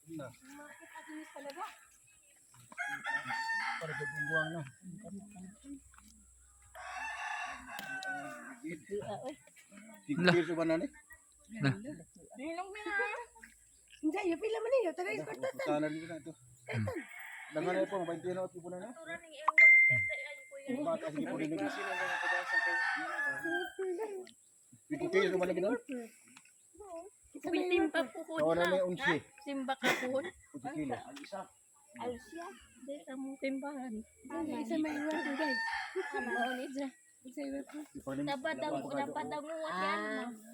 Na. Market Agnes talaga. Para sa buwang na. Tigil sa banana. Nilong mo na. Hindi, yung pila man niyo. Taga iskorta. Sana din na ito. Dangan na po, 20 na po na na. Bata sige po din. Tigil sa banana. Simba po ko Kawan na na. 11. Simba ka po. 1 kilo. Alsya. Di sa mong simbahan. Isa may iwan ko guys. Maunit siya. Dapat daw mo yan mo.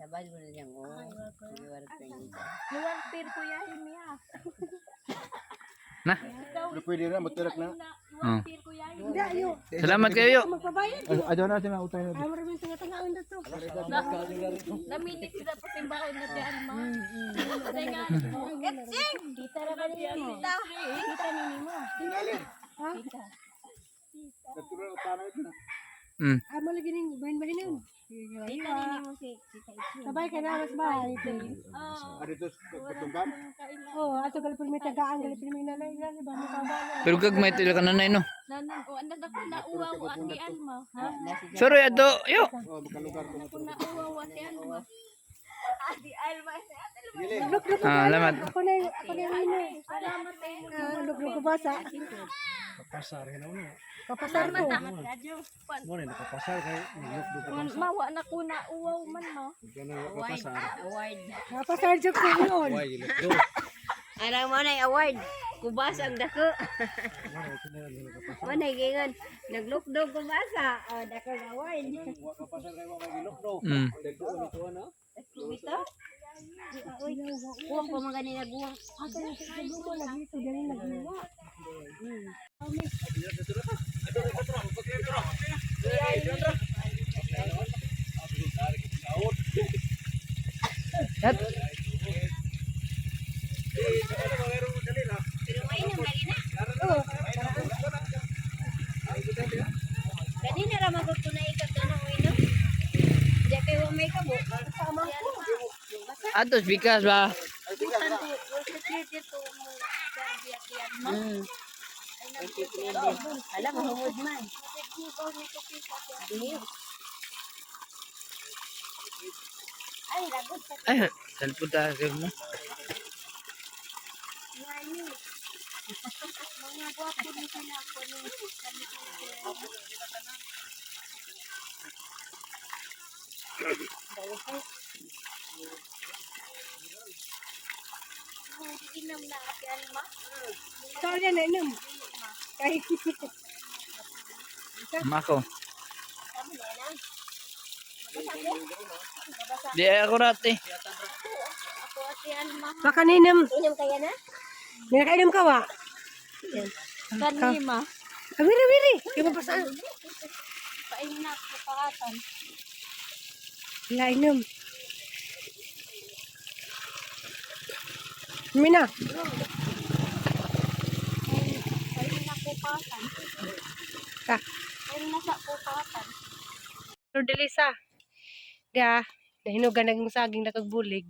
Dapat mo na niyang Luwan pir ko yahin niya. Na. Pwede na, magtirak na. Luwan pir ko yahin. Hindi ayo. Salamat kayo. Magpabayad. Ayaw na sila utay na. Ay maraming tanga-tangaan na to. Naminit sila pa simbahan na ti Alma. Kita ra ba niya mo? Kita ni mo. Tingali. Ha? Natural utana ito na. Ah, malagi ning bahin-bahin yun. Sabay ka na mas bahay. Adito katunggan. Oh, ato galipin may tagaan, galipin may nanay na, ba mo kabalo. Pero kag may tila ka nanay no. Nanan, o anak ako nauwaw ati Alma. Ha? Sorry ato. Yo. Oh, makalugar ko. Ako nauwaw ati Alma. Ati Alma. Salamat. Ako na yun. Salamat eh. Luglo ko basa. Kapasar na uno. Kapasar ko. Mo na nakapasar kay nilok do. Mawa na ko na uwaw man mo. Kana kapasar. award. Kapasar jud ko yun. Why nilok do. Arang mo na award. Kubas ang dako. Manay gingon. Naglukdog kubasa. Oh, dako ang award. Kapasar kay wa nilok do. Dagko na ko na. Ito? Uwang pa mga ninaguwang. Ako yung siguro mo lagi ito galing nagluwa. At Kanina ra magod ko na ikat ano inom. Diya kay wa may kabo. Sama ko. atos bikas ba. Alam mo hungod man. Ay, ragot sa Ay, salpud ta mo. Mga gwapo ni sila ko ni Inam na ati Alma. Ikaw na inam. Kahit Mako. Di ako rate. ako ati Alma. Baka ninam. Inam kaya na? Ninakainom ka wa? Kanima. Awiri. Kaya mapasaan. Painak ko pakatan. Lainom. Mina. Painak ko pakatan. Ka. Painak ko pakatan. Pero Delisa. Dia. Nahinugan naging saging na kagbulig.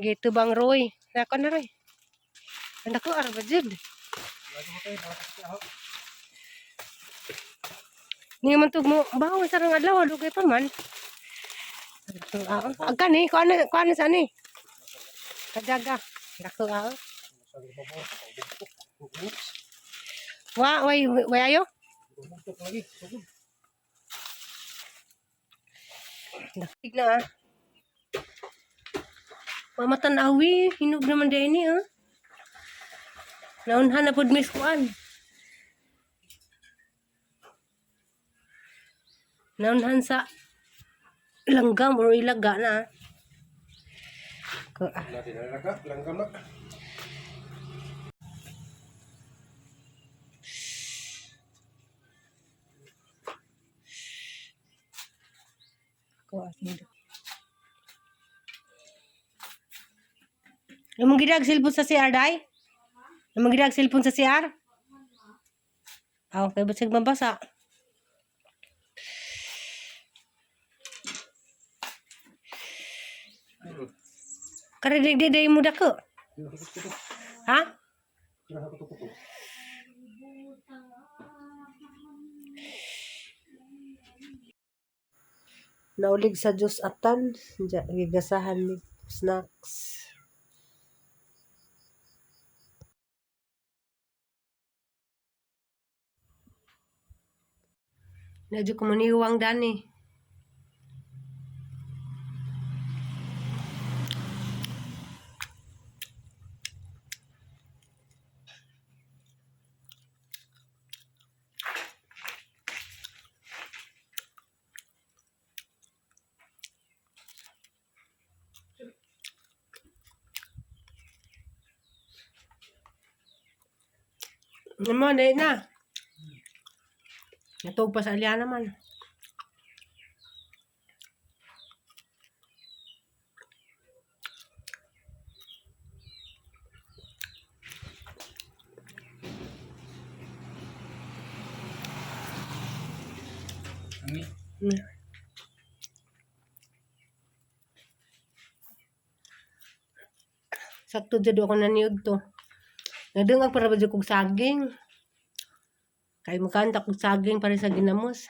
Gitu bang Roy. Nako na Roy. Anak ko arba jud. Ni man tugmo bawo sareng adlaw dugay pa man. Agka ni ko ano sa ni. Kajaga. Dako ah. Way ayo. Dakig na ah. Mamatan awi, hinog naman din ni ah. Naunhan na pud miss kuan. Naunhan sa langgam or ilaga na. Ko ah. Lati na ka, langgam na. Ko ah. Namang gidag cellphone sa CR day? Namang gidag cellphone sa CR? Aw, kay basig mabasa. Kare day mo dako. Ha? Naulig sa Diyos atan, gigasahan ni snacks. Medyo kumuniwang dani. Naman, dahil na. Natog pa sa alya naman. Sakto dyan ako naniod to. Nadungag para ba dyan kong saging. Kaya makanta kong saging para sa ginamos.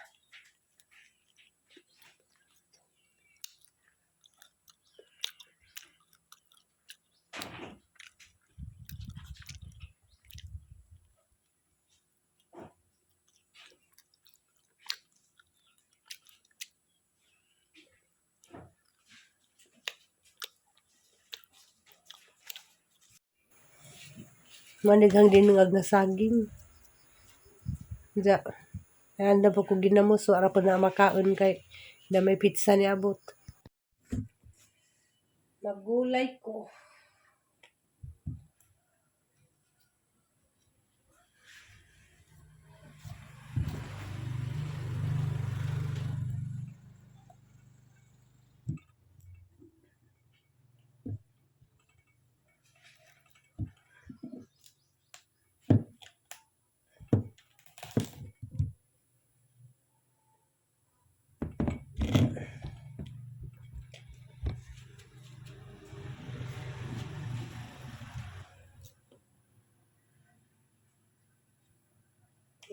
Manigang dinungag na saging. Diya. Ayan na po ko ginamos. So, ara pa na makaon kay na may pizza ni abot. Magulay ko.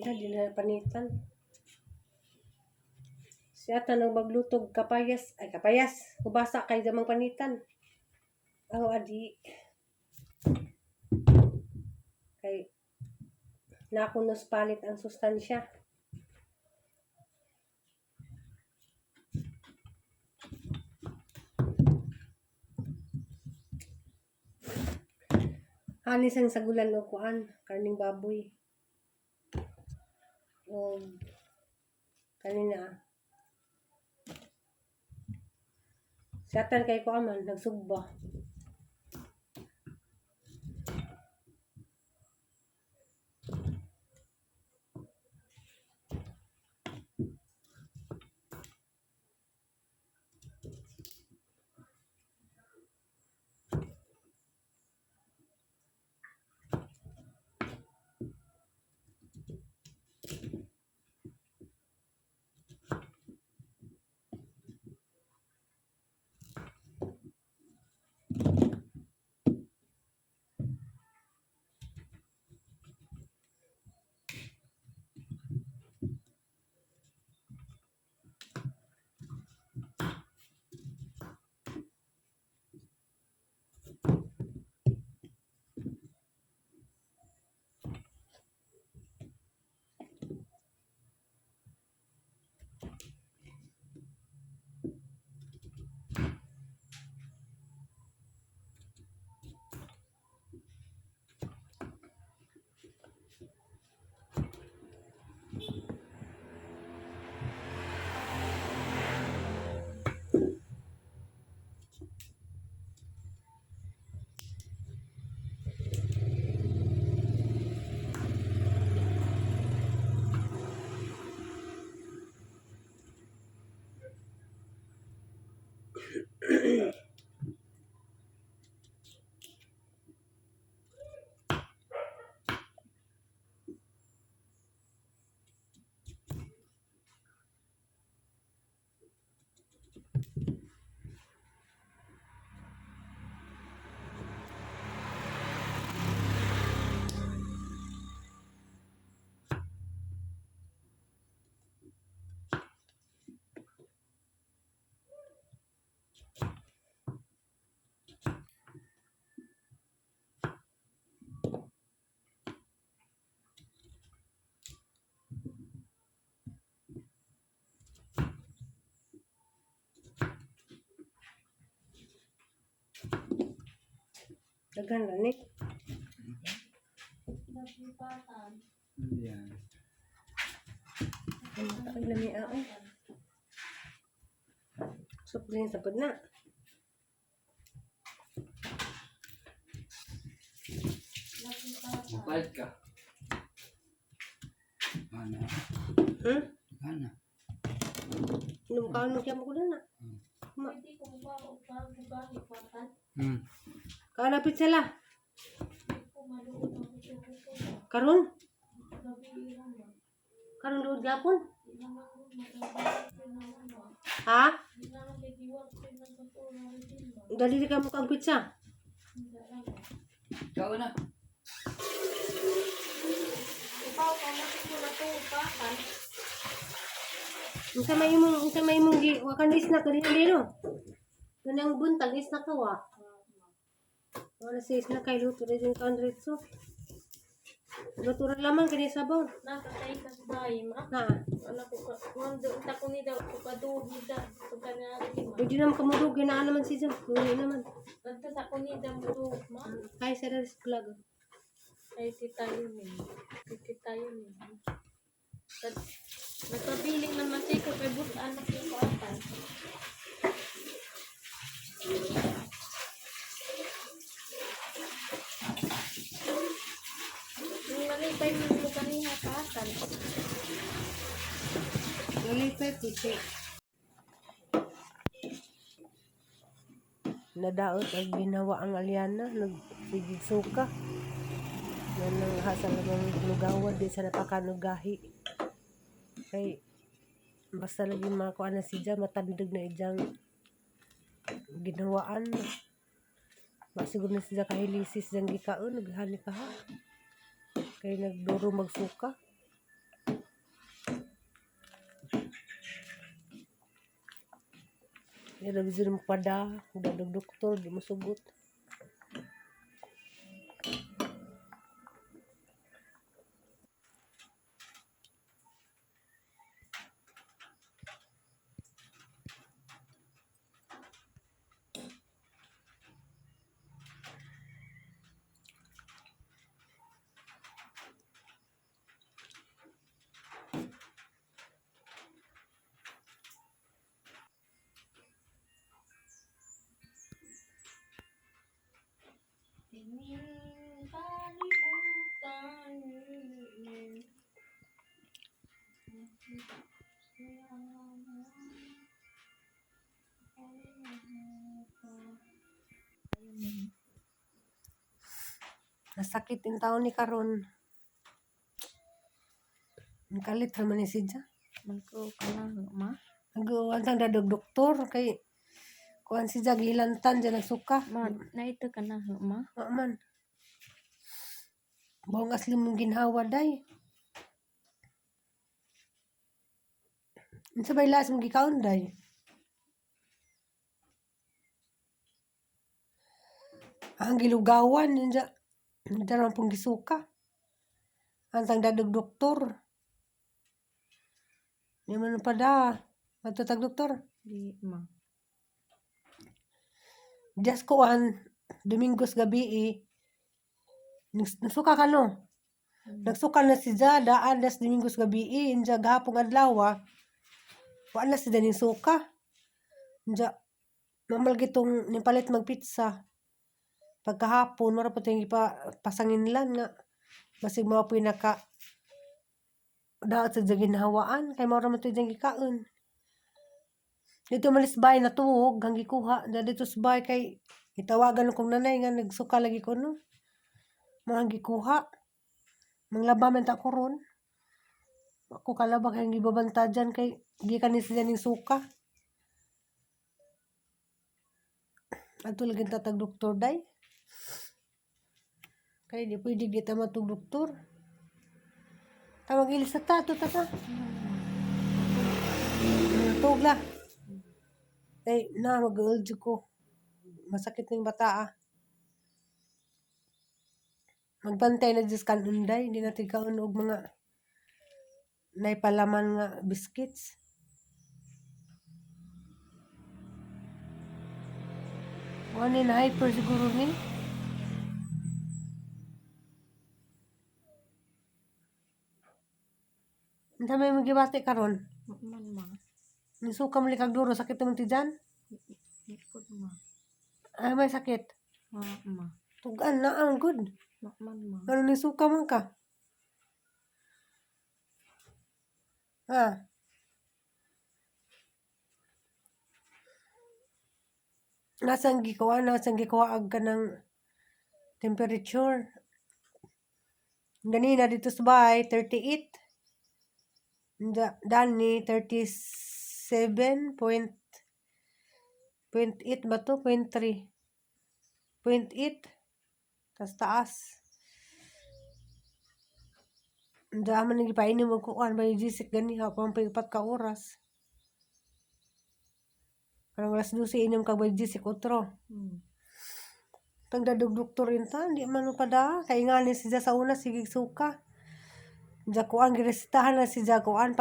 Hindi na panitan. Siya tanong maglutog kapayas. Ay, kapayas. Kubasa kay damang panitan. Aho, adi. Kay nakunos palit ang sustansya. Hanis ang sagulan o kuan. Karning baboy. O kanina. Siyatan kay ko aman, nagsugba. Daghan lang ni. Yan. Ay lami ay. Supli sa pud na. Balik ka. Ano? Hmm? Ano? Nung kaon mo kaya mo ko na. Pwede kong ba o pag-ugali kwatan? Kalapit sila. Ko maluod ang kuko ko. Karon? Gabi ilang ba? Karon luod gapon? Ilang ako mag-ugali ba? Ha? Ilang ako gigiwag sa ng katulong rin ba? Dali ka mo kang pizza. Ikaw na. Ikaw pa mo na to kwatan. Unsa may imong wa kan is na kani dino. Kanang buntag is na kawa. Wala si is na kay luto rin kan ritso. Luto ra lamang kani sabaw. Nakatay ka sa bahay ma. Na. Wala ko ka. Wanda unta ko ni daw ko kadugi da. Pagkana lima. Pwede naman kamurog na naman si Jam. Kunin naman. Nagta sa ko ni daw mo ma. Kay sa res vlog. Ay titayo ni. Titayo ni. Nagpabiling naman siya ko kay but anak ni kwatan. Yung malipay mo kanina kwatan. Nalipay puti. Nadaot ay ginawa ang Aliana, nagsigig suka. Yan ang hasal ng lugawan, di sa napakanugahi. Kay, basta lagi makuha na si Jam, matandag na ijang ginawaan. Masiguro na siya kahilisis diyang gikaon, naghani ka ha. Kay nagduro magsuka. Yan ang bizir mo pada, dadog doktor, di mo sugot. Tingin kalibutan. Nasakit yung taon ni karon. Ang kalit naman ni si Jam. Magko kana ma. Nagawan sang dadog doktor kay kuan si Jag hilantan dyan nagsuka. Ma, na ito kana ma. Man. Bawang asli mong ginhawa day. Ang sabay las mong gikaon day. Ang gilugawan yun dyan. Dyan naman pong gisuka. Ang sang dadog doktor. Di man pa da. Matutag doktor. Di ma. Just kuan. Domingos gabi nagsuka ka no. Nagsuka na si Jada. Alas Domingos gabi Inja gahapong adlaw. Wala si Daning suka. Inja. Normal gitong nipalit magpizza. Pagkahapon, mara po tayong pasangin lang nga. Basig mga po naka daot sa ginhawaan. Kaya mara mo tayong gikaon. Dito malisbay na tuwog. Hanggi kuha. Dito sabay kay itawagan kong nanay nga nagsuka lagi ko no. Mga gikuha. Manglaba man ta ko ron. Ako kalaba kay gibabanta dyan kay gikan ni sila ning suka. Ato lagi tatag doktor day. Kaya di pwede di tama itong doktor. Tawag ilis sa tato, tata. Tugla. Ay, na, mag-ulj ko. Masakit ng bata, Magbantay na diyos kanunday. Hindi natin kaunog mga naipalaman nga biscuits. Ano na hyper siguro ni? Unsa may magibati karon? Man ma. Nisuka mo likag duro, sakit mo ti dyan? Ikot ma. Ay, may sakit. Ma. Tugan na ang good. Man ma. Ano nisuka man ka? Ha? Nasang gikuha ka ng temperature. Ganina dito sa bahay, 38. Dani, 37.8 ba to? 0.3. 0.8. Tas taas. Diyan man nagipainom mo kuan ba yung gisik gani hapon pa 4 ka oras. Karang alas 12 inom ka ba yung gisik otro. Pagdadug doktor rin ta, di man pa da. Kaya nga ni siya sa una, sige suka. Diyan kuan, giresitahan na siya kuan,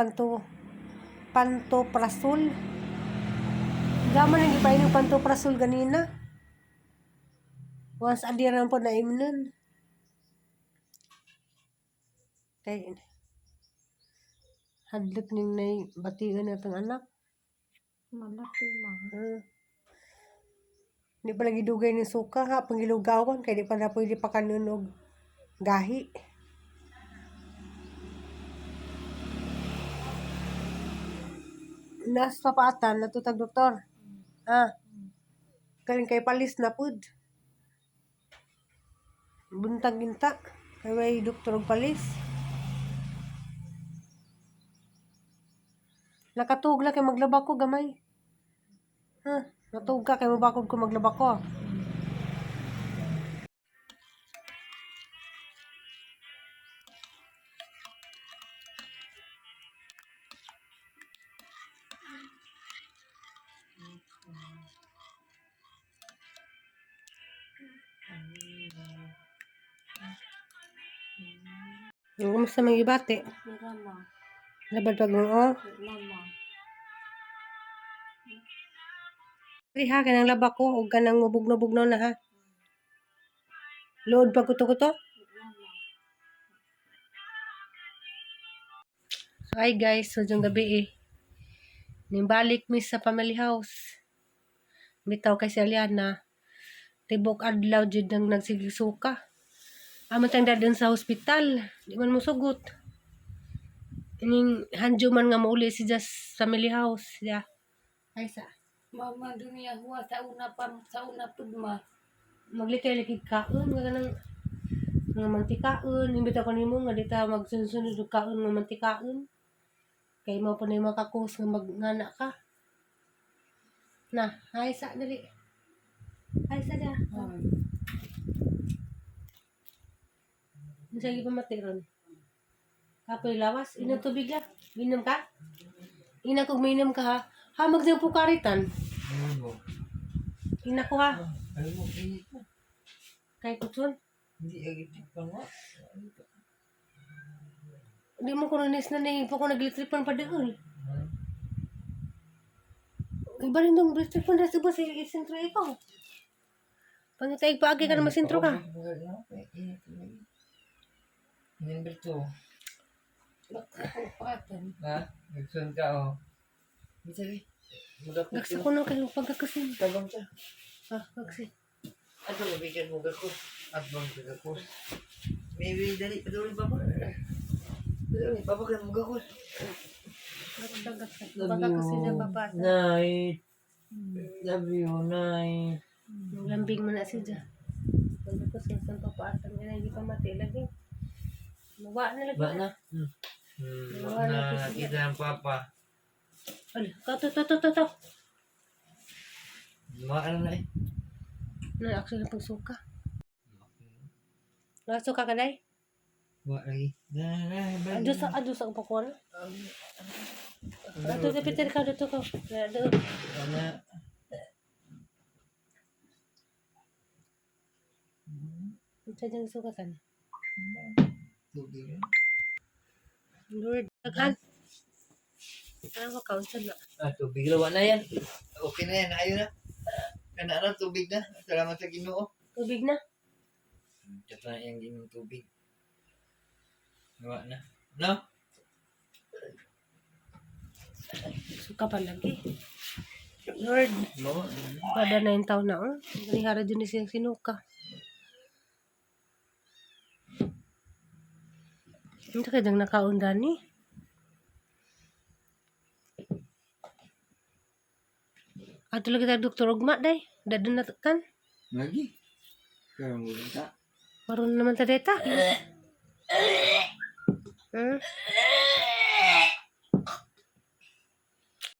pantoprazol. Diyan man nagipainom pantoprazol ganina. Once a day naman po na imnon. Kay hadlok ning nay batian na itong anak. Malaki ma. Di pa lagi dugay ni suka ha, pangilugawan, kaya di pa na pwede pa kanunog gahi. Nas papaatan, natutag doktor. Kaling kay palis na pud. Buntag ginta, kay may doktor og palis. Nakatugla kay maglaba ko gamay. Natug ka kay mabakod ko maglaba ko. Kumusta may ibate? Pira ma. Labad pag mo. Mama. Ha, kanang laba ko, o kanang mabugno-bugno na ha. Load pa kuto-kuto. So, hi guys, so yung gabi nimbalik mi sa family house. Bitaw kay si Aliana. Tibok adlaw jud nang nagsigisuka. Amo tang dadon sa hospital. Di man mo sugot. Ining hanjo man nga mauli si Just family house. Ya. Ay sa. Mama dunia huwa sa una pud ma. Maglikay-likid kaon nga kanang nga mantikaon. Imbita ko nimo nga dita magsunod og kaon nga mantikaon. Kay mo pa ni makakus nga magnana ka. Na, ay sa dali. Ay sa da. Sige pa matiron. Kapoy lawas, inom tubig la. Inom ka? Ina kog minom ka ha. Ha magsang pukaritan. Ina ko ha. Kay kutsun. Di mo ko nanis na po ko naglitripan pa doon. Iba rin dong litripan na ba si isentro ikaw. Pangitay pa agi ka na masintro ka. Number 2. Ha? Nagsun ka o. Bisa rin. Gaksa ko na kayo pagkakasin. Tabang ka. Gaksin. Ato, mabigyan mo gakos. At bang gakos. Maybe dali, padulong pa mo. Padulong, papagan mo gakos. Pagkakasin na babata. Night. Love you, night. Lambing mo na siya. Pagkakasin sa papaatan nga hindi pa mati lagi. Mawa na lagi. Ba na? Na, nakita ng papa. Ala, to. Maano na eh. Na-action na pagsuka. Nasuka ka day? Wa lagi. Adus sa upakuan. Ato ka Peter ka dito ko. Doon. Ana. Ito dyan suka ka na. Tubig. Lord, tagan. Ano ka kaunsan na? Tubig lawa na yan. Okay na yan. Ayaw na. Kana tubig na. Salamat sa Ginoo. Tubig na. Tsaka na yung tubig. Lawa na. No? Suka pa lagi. Lord, No, pada na yung taon na, oh. Ganihara din siyang sinuka. Hindi ka dang nakaunda ni. Ato lagi tayo Dr. Ugma, day. Dadan na kan. lagi. Kaya mo ta. Maroon naman ta deta. Hmm?